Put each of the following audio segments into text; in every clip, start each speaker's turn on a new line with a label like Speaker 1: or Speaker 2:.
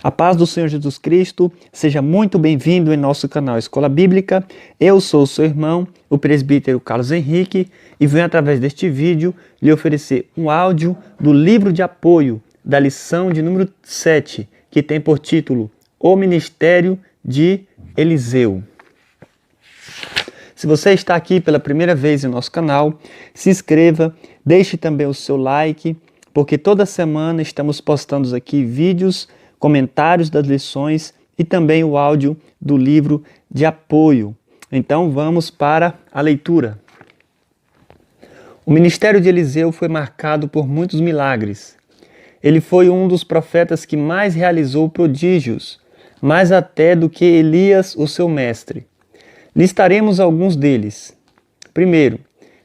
Speaker 1: A paz do Senhor Jesus Cristo, seja muito bem-vindo em nosso canal Escola Bíblica. Eu sou o seu irmão, o presbítero Carlos Henrique, e venho através deste vídeo lhe oferecer um áudio do livro de apoio da lição de número 7, que tem por título O Ministério de Eliseu. Se você está aqui pela primeira vez em nosso canal, se inscreva, deixe também o seu like, porque toda semana estamos postando aqui vídeos, comentários das lições e também o áudio do livro de apoio. Então vamos para a leitura. O ministério de Eliseu foi marcado por muitos milagres. Ele foi um dos profetas que mais realizou prodígios, mais até do que Elias, o seu mestre. Listaremos alguns deles. Primeiro,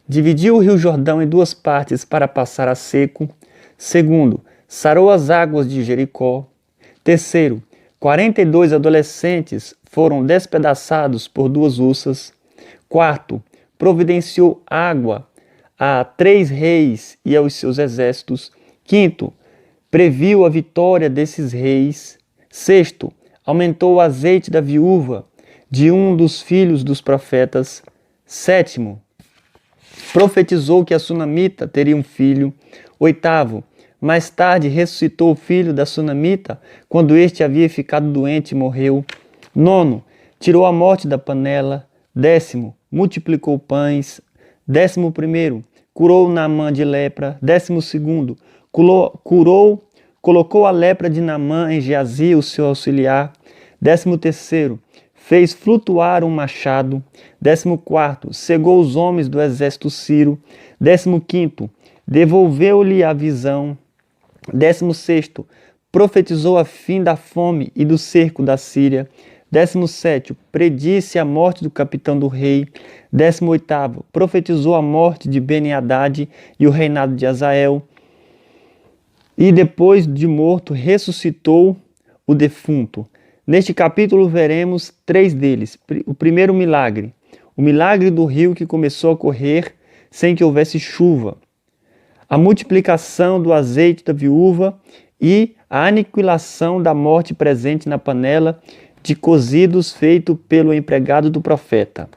Speaker 1: dividiu o rio Jordão em duas partes para passar a seco. Segundo, sarou as águas de Jericó. Terceiro, 42 adolescentes foram despedaçados por duas ursas. Quarto, providenciou água a 3 reis e aos seus exércitos. Quinto, previu a vitória desses reis. Sexto, aumentou o azeite da viúva de um dos filhos dos profetas. Sétimo, profetizou que a sunamita teria um filho. Oitavo, mais tarde ressuscitou o filho da sunamita quando este havia ficado doente e morreu. Nono, tirou a morte da panela. Décimo, multiplicou pães. 11º, curou Naamã de lepra. 12º, colocou a lepra de Naamã em Geazi, o seu auxiliar. 13º, fez flutuar um machado. 14º, cegou os homens do exército sírio. 15º, devolveu-lhe a visão. 16º, profetizou a fim da fome e do cerco da Síria. 17º, predisse a morte do capitão do rei. 18º, profetizou a morte de Ben-Hadad e o reinado de Azael. E depois de morto, ressuscitou o defunto. Neste capítulo veremos 3 deles. O primeiro milagre, o milagre do rio que começou a correr sem que houvesse chuva. A multiplicação do azeite da viúva e a aniquilação da morte presente na panela de cozidos feito pelo empregado do profeta.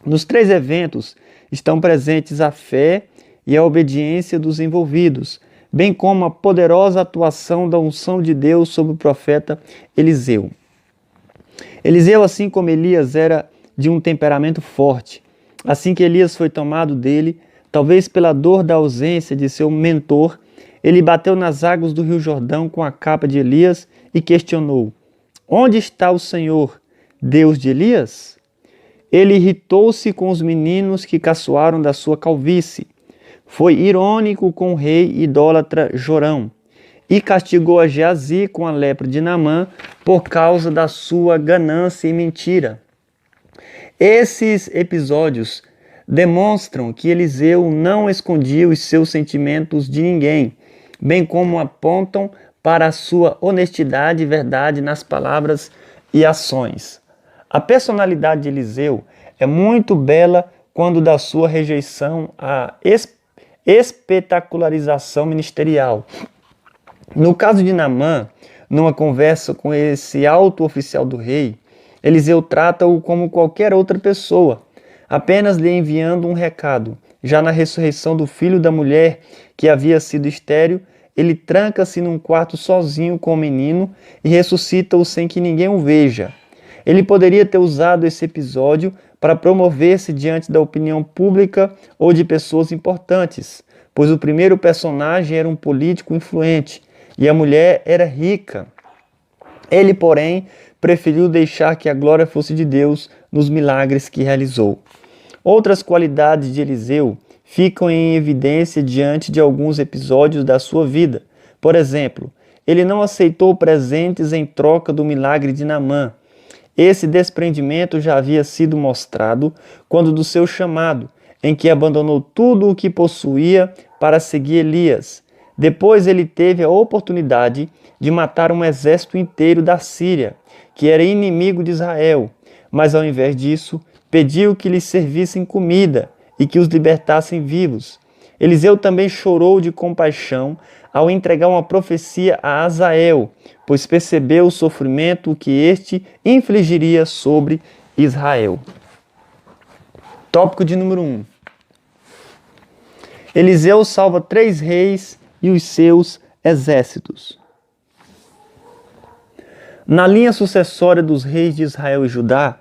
Speaker 1: Nos 3 eventos estão presentes a fé e a obediência dos envolvidos, bem como a poderosa atuação da unção de Deus sobre o profeta Eliseu. Eliseu, assim como Elias, era de um temperamento forte. Assim que Elias foi tomado dele, talvez pela dor da ausência de seu mentor, ele bateu nas águas do rio Jordão com a capa de Elias e questionou: onde está o Senhor, Deus de Elias? Ele irritou-se com os meninos que caçoaram da sua calvície. Foi irônico com o rei idólatra Jorão e castigou a Geazi com a lepra de Naamã por causa da sua ganância e mentira. Esses episódios demonstram que Eliseu não escondia os seus sentimentos de ninguém, bem como apontam para a sua honestidade e verdade nas palavras e ações. A personalidade de Eliseu é muito bela quando da sua rejeição à espetacularização ministerial. No caso de Naamã, numa conversa com esse alto oficial do rei, Eliseu trata-o como qualquer outra pessoa, apenas lhe enviando um recado. Já na ressurreição do filho da mulher que havia sido estéril, ele tranca-se num quarto sozinho com o menino e ressuscita-o sem que ninguém o veja. Ele poderia ter usado esse episódio para promover-se diante da opinião pública ou de pessoas importantes, pois o primeiro personagem era um político influente e a mulher era rica. Ele, porém, preferiu deixar que a glória fosse de Deus nos milagres que realizou. Outras qualidades de Eliseu ficam em evidência diante de alguns episódios da sua vida. Por exemplo, ele não aceitou presentes em troca do milagre de Naamã. Esse desprendimento já havia sido mostrado quando do seu chamado, em que abandonou tudo o que possuía para seguir Elias. Depois ele teve a oportunidade de matar um exército inteiro da Síria, que era inimigo de Israel, mas ao invés disso, pediu que lhes servissem comida e que os libertassem vivos. Eliseu também chorou de compaixão ao entregar uma profecia a Azael, pois percebeu o sofrimento que este infligiria sobre Israel. Tópico de número 1. Eliseu salva 3 reis e os seus exércitos. Na linha sucessória dos reis de Israel e Judá,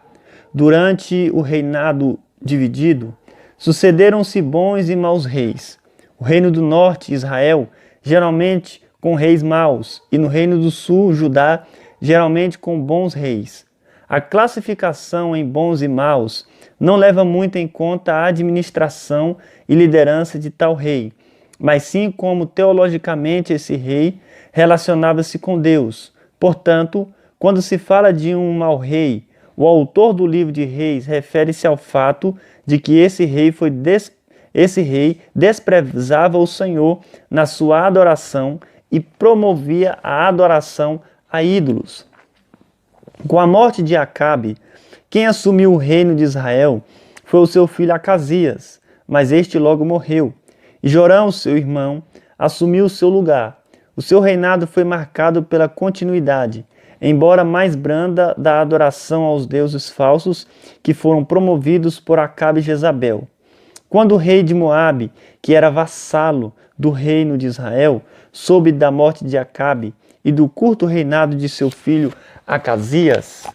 Speaker 1: durante o reinado dividido, sucederam-se bons e maus reis. O reino do norte, Israel, geralmente com reis maus, e no reino do sul, Judá, geralmente com bons reis. A classificação em bons e maus não leva muito em conta a administração e liderança de tal rei, mas sim como teologicamente esse rei relacionava-se com Deus. Portanto, quando se fala de um mau rei, o autor do livro de Reis refere-se ao fato de que esse rei desprezava o Senhor na sua adoração e promovia a adoração a ídolos. Com a morte de Acabe, quem assumiu o reino de Israel foi o seu filho Acasias, mas este logo morreu. E Jorão, seu irmão, assumiu o seu lugar. O seu reinado foi marcado pela continuidade, embora mais branda, da adoração aos deuses falsos que foram promovidos por Acabe e Jezabel. Quando o rei de Moabe, que era vassalo do reino de Israel, soube da morte de Acabe e do curto reinado de seu filho Acasias,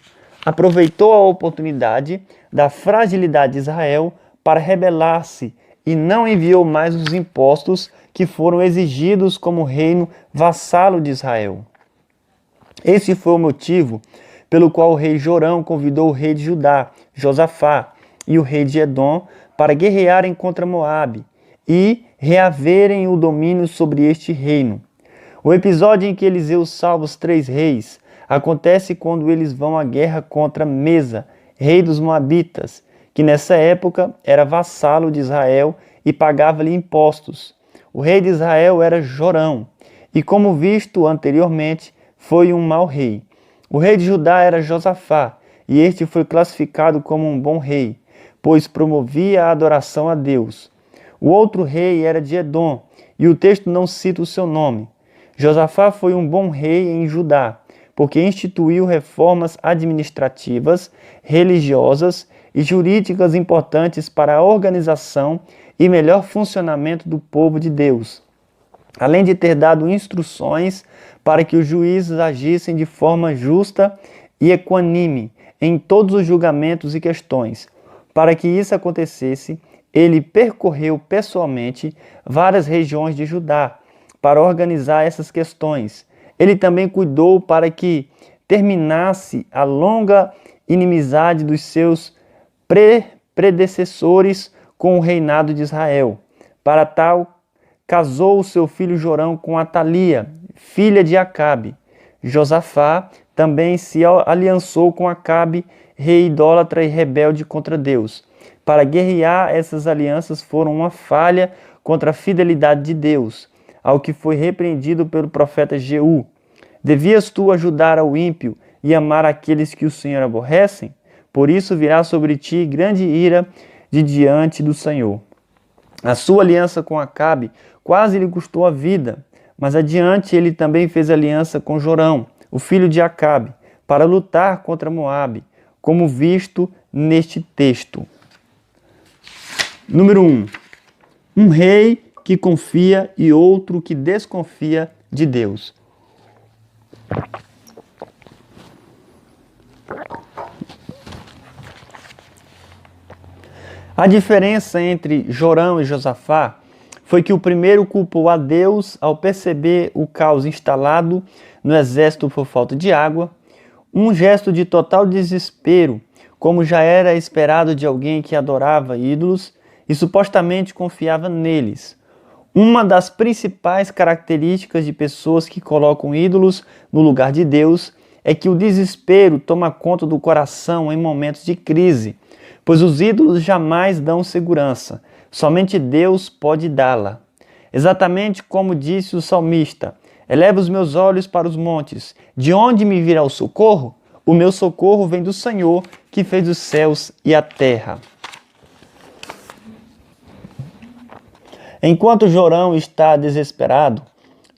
Speaker 1: aproveitou a oportunidade da fragilidade de Israel para rebelar-se e não enviou mais os impostos que foram exigidos como reino vassalo de Israel. Esse foi o motivo pelo qual o rei Jorão convidou o rei de Judá, Josafá, e o rei de Edom para guerrearem contra Moabe e reaverem o domínio sobre este reino. O episódio em que Eliseu salva os 3 reis acontece quando eles vão à guerra contra Mesa, rei dos Moabitas, que nessa época era vassalo de Israel e pagava-lhe impostos. O rei de Israel era Jorão, e como visto anteriormente, foi um mau rei. O rei de Judá era Josafá, e este foi classificado como um bom rei, pois promovia a adoração a Deus. O outro rei era de Edom, e o texto não cita o seu nome. Josafá foi um bom rei em Judá, porque instituiu reformas administrativas, religiosas e jurídicas importantes para a organização e melhor funcionamento do povo de Deus, além de ter dado instruções para que os juízes agissem de forma justa e equânime em todos os julgamentos e questões. Para que isso acontecesse, ele percorreu pessoalmente várias regiões de Judá para organizar essas questões. Ele também cuidou para que terminasse a longa inimizade dos seus predecessores com o reinado de Israel. Para tal, casou o seu filho Jorão com Atalia, filha de Acabe. Josafá também se aliançou com Acabe, rei idólatra e rebelde contra Deus. Para guerrear, essas alianças foram uma falha contra a fidelidade de Deus, ao que foi repreendido pelo profeta Jeú. Devias tu ajudar ao ímpio e amar aqueles que o Senhor aborrecem? Por isso virá sobre ti grande ira de diante do Senhor. A sua aliança com Acabe quase lhe custou a vida, mas adiante ele também fez aliança com Jorão, o filho de Acabe, para lutar contra Moabe, como visto neste texto. Número 1. Um rei que confia e outro que desconfia de Deus. A diferença entre Jorão e Josafá foi que o primeiro culpou a Deus ao perceber o caos instalado no exército por falta de água, um gesto de total desespero, como já era esperado de alguém que adorava ídolos e supostamente confiava neles. Uma das principais características de pessoas que colocam ídolos no lugar de Deus é que o desespero toma conta do coração em momentos de crise, pois os ídolos jamais dão segurança, somente Deus pode dá-la. Exatamente como disse o salmista: eleva os meus olhos para os montes, de onde me virá o socorro? O meu socorro vem do Senhor, que fez os céus e a terra. Enquanto Jorão está desesperado,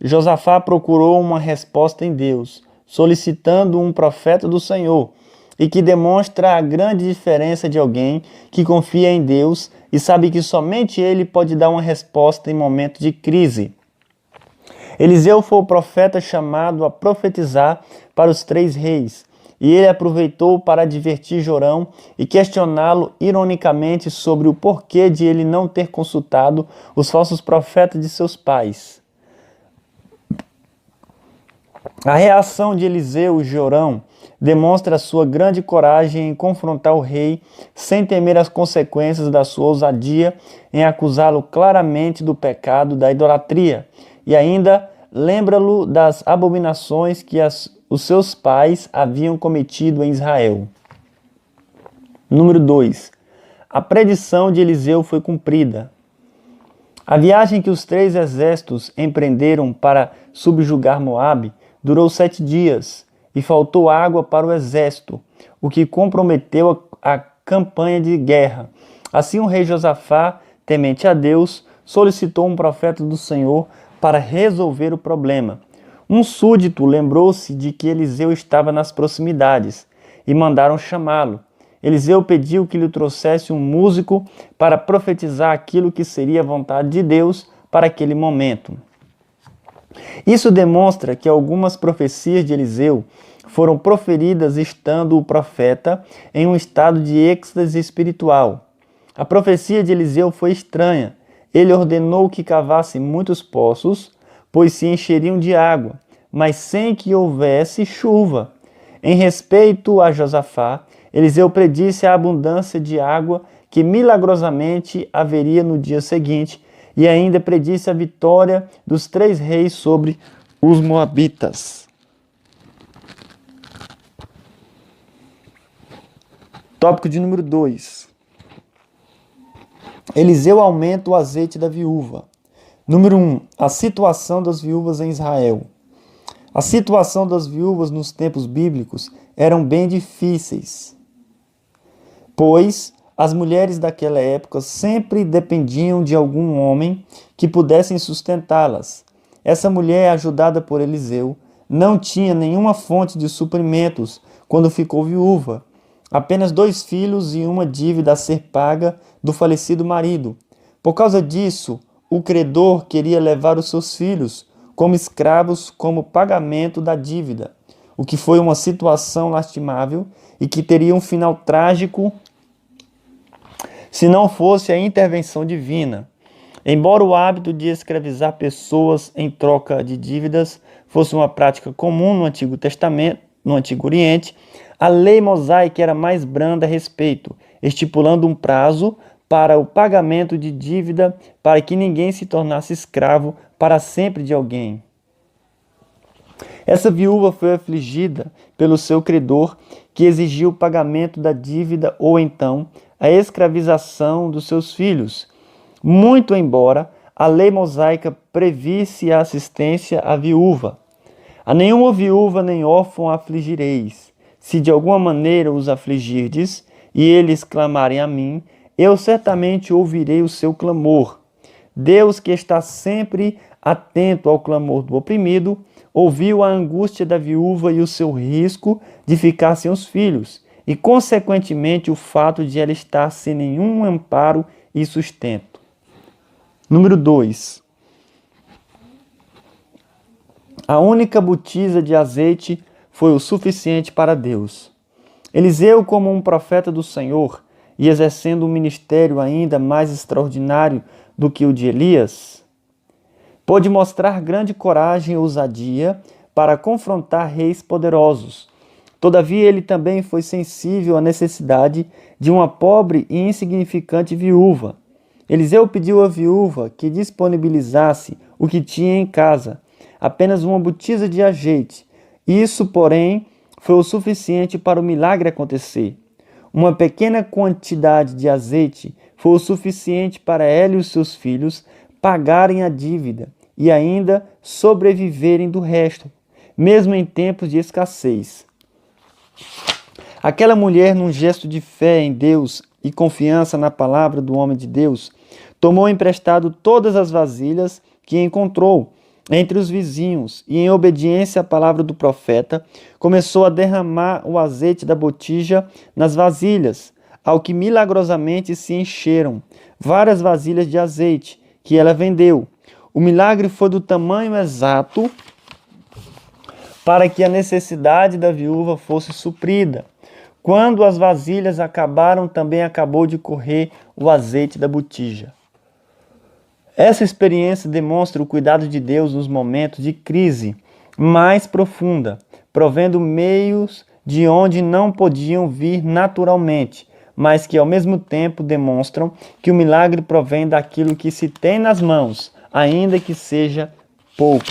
Speaker 1: Josafá procurou uma resposta em Deus, solicitando um profeta do Senhor, e que demonstra a grande diferença de alguém que confia em Deus e sabe que somente Ele pode dar uma resposta em momentos de crise. Eliseu foi o profeta chamado a profetizar para os 3 reis, e ele aproveitou para advertir Jorão e questioná-lo ironicamente sobre o porquê de ele não ter consultado os falsos profetas de seus pais. A reação de Eliseu e Jorão demonstra sua grande coragem em confrontar o rei sem temer as consequências da sua ousadia em acusá-lo claramente do pecado da idolatria e ainda lembra-lo das abominações que os seus pais haviam cometido em Israel. Número 2. A predição de Eliseu foi cumprida. A viagem que os 3 exércitos empreenderam para subjugar Moabe durou 7 dias e faltou água para o exército, o que comprometeu a campanha de guerra. Assim o rei Josafá, temente a Deus, solicitou um profeta do Senhor para resolver o problema. Um súdito lembrou-se de que Eliseu estava nas proximidades e mandaram chamá-lo. Eliseu pediu que lhe trouxesse um músico para profetizar aquilo que seria a vontade de Deus para aquele momento. Isso demonstra que algumas profecias de Eliseu foram proferidas estando o profeta em um estado de êxtase espiritual. A profecia de Eliseu foi estranha. Ele ordenou que cavassem muitos poços, pois se encheriam de água, mas sem que houvesse chuva. Em respeito a Josafá, Eliseu predisse a abundância de água que milagrosamente haveria no dia seguinte, e ainda predisse a vitória dos 3 reis sobre os moabitas. Tópico de número 2. Eliseu aumenta o azeite da viúva. Número 1. A situação das viúvas em Israel. A situação das viúvas nos tempos bíblicos eram bem difíceis, pois as mulheres daquela época sempre dependiam de algum homem que pudessem sustentá-las. Essa mulher, ajudada por Eliseu, não tinha nenhuma fonte de suprimentos quando ficou viúva. Apenas 2 filhos e uma dívida a ser paga do falecido marido. Por causa disso, o credor queria levar os seus filhos como escravos como pagamento da dívida, o que foi uma situação lastimável e que teria um final trágico se não fosse a intervenção divina. Embora o hábito de escravizar pessoas em troca de dívidas fosse uma prática comum no Antigo Testamento, no Antigo Oriente, a lei mosaica era mais branda a respeito, estipulando um prazo para o pagamento de dívida para que ninguém se tornasse escravo para sempre de alguém. Essa viúva foi afligida pelo seu credor, que exigiu o pagamento da dívida ou então a escravização dos seus filhos, muito embora a lei mosaica previsse a assistência à viúva. A nenhuma viúva nem órfão afligireis. Se de alguma maneira os afligirdes, e eles clamarem a mim, eu certamente ouvirei o seu clamor. Deus, que está sempre atento ao clamor do oprimido, ouviu a angústia da viúva e o seu risco de ficar sem os filhos, e consequentemente o fato de ela estar sem nenhum amparo e sustento. Número 2. A única botija de azeite foi o suficiente para Deus. Eliseu, como um profeta do Senhor, e exercendo um ministério ainda mais extraordinário do que o de Elias, pôde mostrar grande coragem e ousadia para confrontar reis poderosos. Todavia, ele também foi sensível à necessidade de uma pobre e insignificante viúva. Eliseu pediu à viúva que disponibilizasse o que tinha em casa, apenas uma botija de azeite. Isso, porém, foi o suficiente para o milagre acontecer. Uma pequena quantidade de azeite foi o suficiente para ela e os seus filhos pagarem a dívida e ainda sobreviverem do resto, mesmo em tempos de escassez. Aquela mulher, num gesto de fé em Deus e confiança na palavra do homem de Deus, tomou emprestado todas as vasilhas que encontrou entre os vizinhos e, em obediência à palavra do profeta, começou a derramar o azeite da botija nas vasilhas, ao que milagrosamente se encheram várias vasilhas de azeite que ela vendeu. O milagre foi do tamanho exato para que a necessidade da viúva fosse suprida. Quando as vasilhas acabaram, também acabou de correr o azeite da botija. Essa experiência demonstra o cuidado de Deus nos momentos de crise mais profunda, provendo meios de onde não podiam vir naturalmente, mas que ao mesmo tempo demonstram que o milagre provém daquilo que se tem nas mãos, ainda que seja pouco.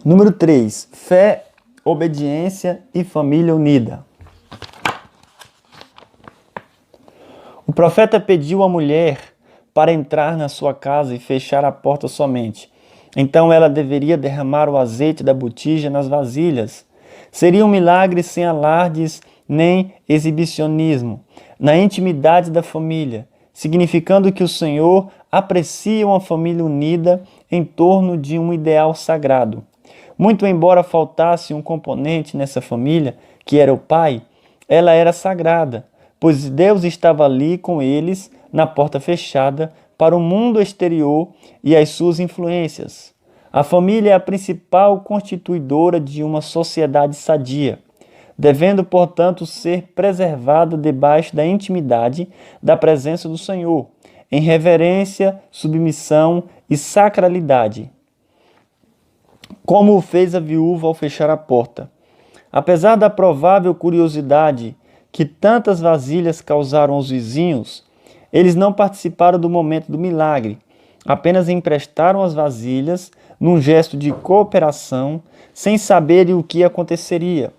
Speaker 1: Número 3. Fé, obediência e família unida. O profeta pediu à mulher para entrar na sua casa e fechar a porta somente. Então ela deveria derramar o azeite da botija nas vasilhas. Seria um milagre sem alardes nem exibicionismo, na intimidade da família, significando que o Senhor aprecia uma família unida em torno de um ideal sagrado. Muito embora faltasse um componente nessa família, que era o pai, ela era sagrada, pois Deus estava ali com eles na porta fechada para o mundo exterior e as suas influências. A família é a principal constituidora de uma sociedade sadia, devendo, portanto, ser preservada debaixo da intimidade da presença do Senhor, em reverência, submissão e sacralidade, como o fez a viúva ao fechar a porta. Apesar da provável curiosidade que tantas vasilhas causaram aos vizinhos, eles não participaram do momento do milagre, apenas emprestaram as vasilhas num gesto de cooperação, sem saberem o que aconteceria.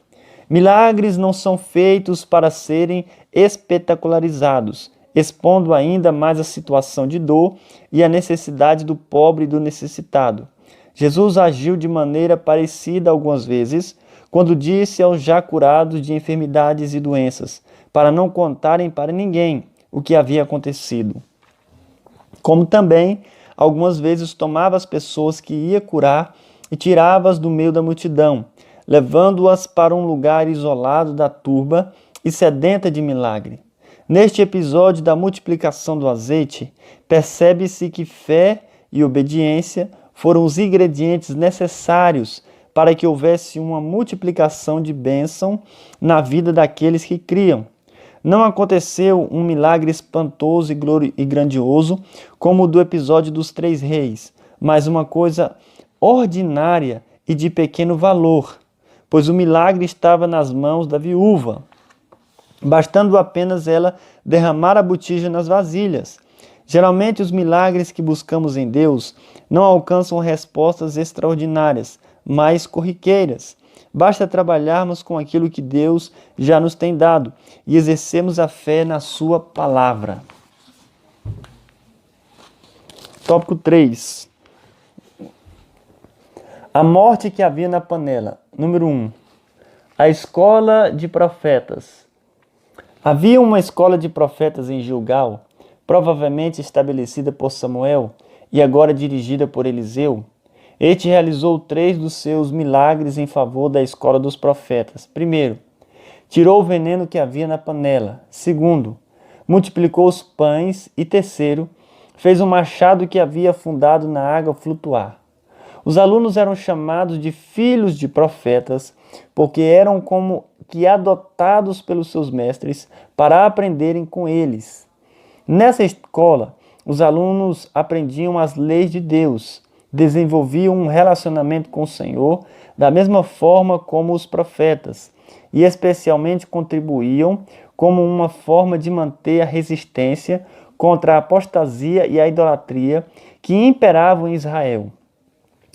Speaker 1: Milagres não são feitos para serem espetacularizados, expondo ainda mais a situação de dor e a necessidade do pobre e do necessitado. Jesus agiu de maneira parecida algumas vezes, quando disse aos já curados de enfermidades e doenças, para não contarem para ninguém o que havia acontecido. Como também, algumas vezes tomava as pessoas que ia curar e tirava-as do meio da multidão, levando-as para um lugar isolado da turba e sedenta de milagre. Neste episódio da multiplicação do azeite, percebe-se que fé e obediência foram os ingredientes necessários para que houvesse uma multiplicação de bênção na vida daqueles que criam. Não aconteceu um milagre espantoso e grandioso como o do episódio dos 3 reis, mas uma coisa ordinária e de pequeno valor, pois o milagre estava nas mãos da viúva, bastando apenas ela derramar a botija nas vasilhas. Geralmente, os milagres que buscamos em Deus não alcançam respostas extraordinárias, mas corriqueiras. Basta trabalharmos com aquilo que Deus já nos tem dado e exercermos a fé na sua palavra. Tópico 3. A morte que havia na panela. Número 1. A escola de profetas. Havia uma escola de profetas em Gilgal, provavelmente estabelecida por Samuel e agora dirigida por Eliseu. Este realizou 3 dos seus milagres em favor da escola dos profetas. Primeiro, tirou o veneno que havia na panela. Segundo, multiplicou os pães. E terceiro, fez um machado que havia afundado na água flutuar. Os alunos eram chamados de filhos de profetas, porque eram como que adotados pelos seus mestres para aprenderem com eles. Nessa escola, os alunos aprendiam as leis de Deus, desenvolviam um relacionamento com o Senhor da mesma forma como os profetas, e especialmente contribuíam como uma forma de manter a resistência contra a apostasia e a idolatria que imperavam em Israel.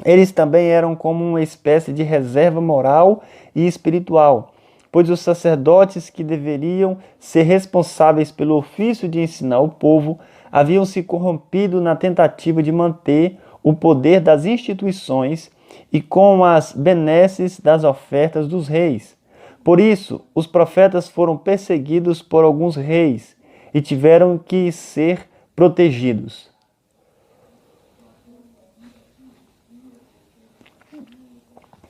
Speaker 1: Eles também eram como uma espécie de reserva moral e espiritual, pois os sacerdotes que deveriam ser responsáveis pelo ofício de ensinar o povo haviam se corrompido na tentativa de manter o poder das instituições e com as benesses das ofertas dos reis. Por isso, os profetas foram perseguidos por alguns reis e tiveram que ser protegidos.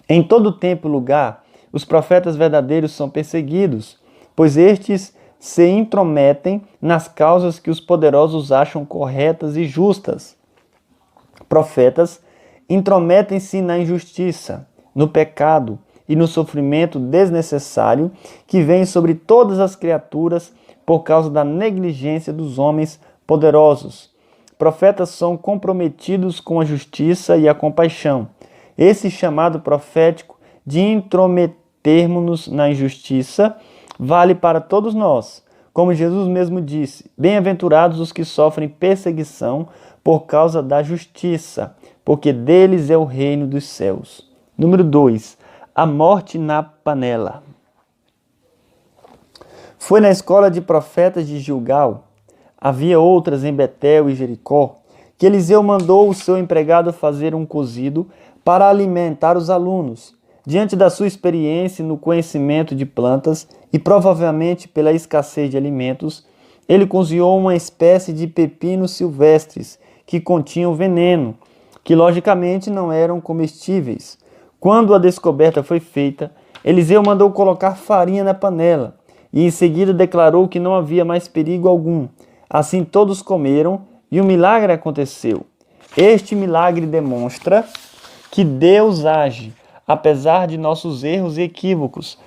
Speaker 1: Em todo tempo e lugar, os profetas verdadeiros são perseguidos, pois estes se intrometem nas causas que os poderosos acham corretas e justas. Profetas intrometem-se na injustiça, no pecado e no sofrimento desnecessário que vem sobre todas as criaturas por causa da negligência dos homens poderosos. Profetas são comprometidos com a justiça e a compaixão. Esse chamado profético de intrometermos-nos na injustiça vale para todos nós. Como Jesus mesmo disse, bem-aventurados os que sofrem perseguição por causa da justiça, porque deles é o reino dos céus. Número 2. A morte na panela. Foi na escola de profetas de Gilgal, havia outras em Betel e Jericó, que Eliseu mandou o seu empregado fazer um cozido para alimentar os alunos. Diante da sua experiência no conhecimento de plantas e provavelmente pela escassez de alimentos, ele cozinhou uma espécie de pepinos silvestres que continham veneno, que logicamente não eram comestíveis. Quando a descoberta foi feita, Eliseu mandou colocar farinha na panela e em seguida declarou que não havia mais perigo algum. Assim todos comeram e um milagre aconteceu. Este milagre demonstra que Deus age, apesar de nossos erros e equívocos,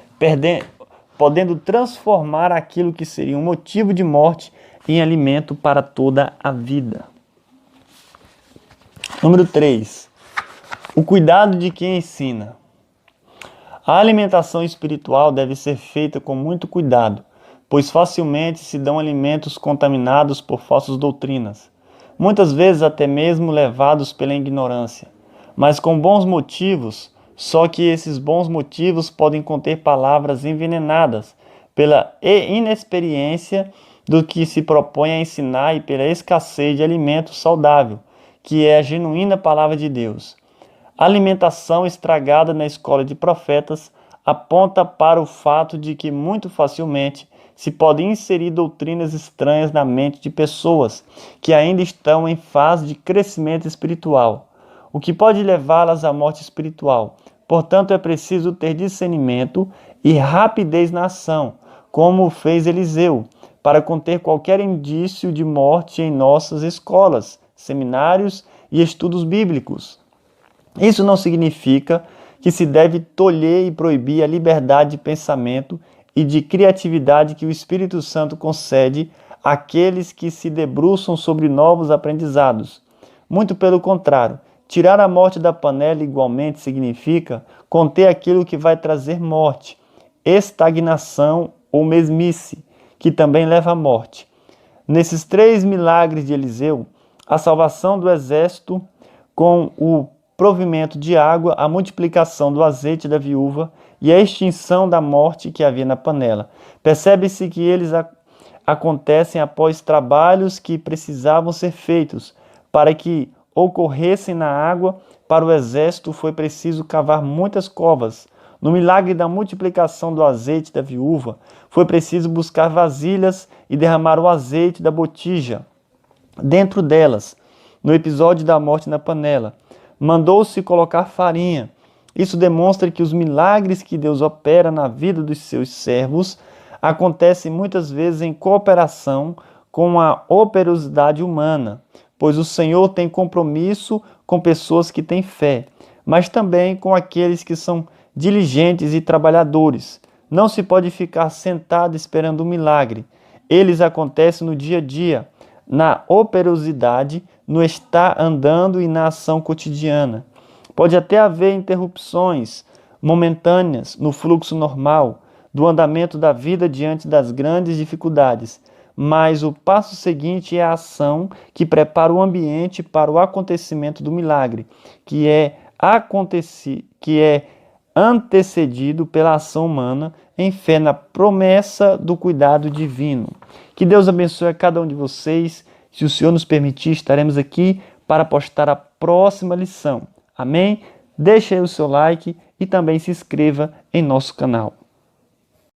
Speaker 1: podendo transformar aquilo que seria um motivo de morte em alimento para toda a vida. Número 3. O cuidado de quem ensina. A alimentação espiritual deve ser feita com muito cuidado, pois facilmente se dão alimentos contaminados por falsas doutrinas, muitas vezes até mesmo levados pela ignorância, mas com bons motivos, só que esses bons motivos podem conter palavras envenenadas pela inexperiência do que se propõe a ensinar e pela escassez de alimento saudável, que é a genuína palavra de Deus. A alimentação estragada na escola de profetas aponta para o fato de que muito facilmente se podem inserir doutrinas estranhas na mente de pessoas que ainda estão em fase de crescimento espiritual, o que pode levá-las à morte espiritual. Portanto, é preciso ter discernimento e rapidez na ação, como fez Eliseu, para conter qualquer indício de morte em nossas escolas, seminários e estudos bíblicos. Isso não significa que se deve tolher e proibir a liberdade de pensamento e de criatividade que o Espírito Santo concede àqueles que se debruçam sobre novos aprendizados. Muito pelo contrário, tirar a morte da panela igualmente significa conter aquilo que vai trazer morte, estagnação ou mesmice, que também leva à morte. Nesses 3 milagres de Eliseu, a salvação do exército com o provimento de água, a multiplicação do azeite da viúva e a extinção da morte que havia na panela. Percebe-se que eles acontecem após trabalhos que precisavam ser feitos. Para que ocorressem na água, para o exército foi preciso cavar muitas covas. No milagre da multiplicação do azeite da viúva, foi preciso buscar vasilhas e derramar o azeite da botija dentro delas. No episódio da morte na panela, mandou-se colocar farinha. Isso demonstra que os milagres que Deus opera na vida dos seus servos acontecem muitas vezes em cooperação com a operosidade humana, pois o Senhor tem compromisso com pessoas que têm fé, mas também com aqueles que são diligentes e trabalhadores. Não se pode ficar sentado esperando um milagre. Eles acontecem no dia a dia, na operosidade, no estar andando e na ação cotidiana. Pode até haver interrupções momentâneas no fluxo normal do andamento da vida diante das grandes dificuldades, mas o passo seguinte é a ação que prepara o ambiente para o acontecimento do milagre, que é antecedido pela ação humana em fé na promessa do cuidado divino. Que Deus abençoe a cada um de vocês. Se o Senhor nos permitir, estaremos aqui para postar a próxima lição. Amém? Deixe aí o seu like e também se inscreva em nosso canal.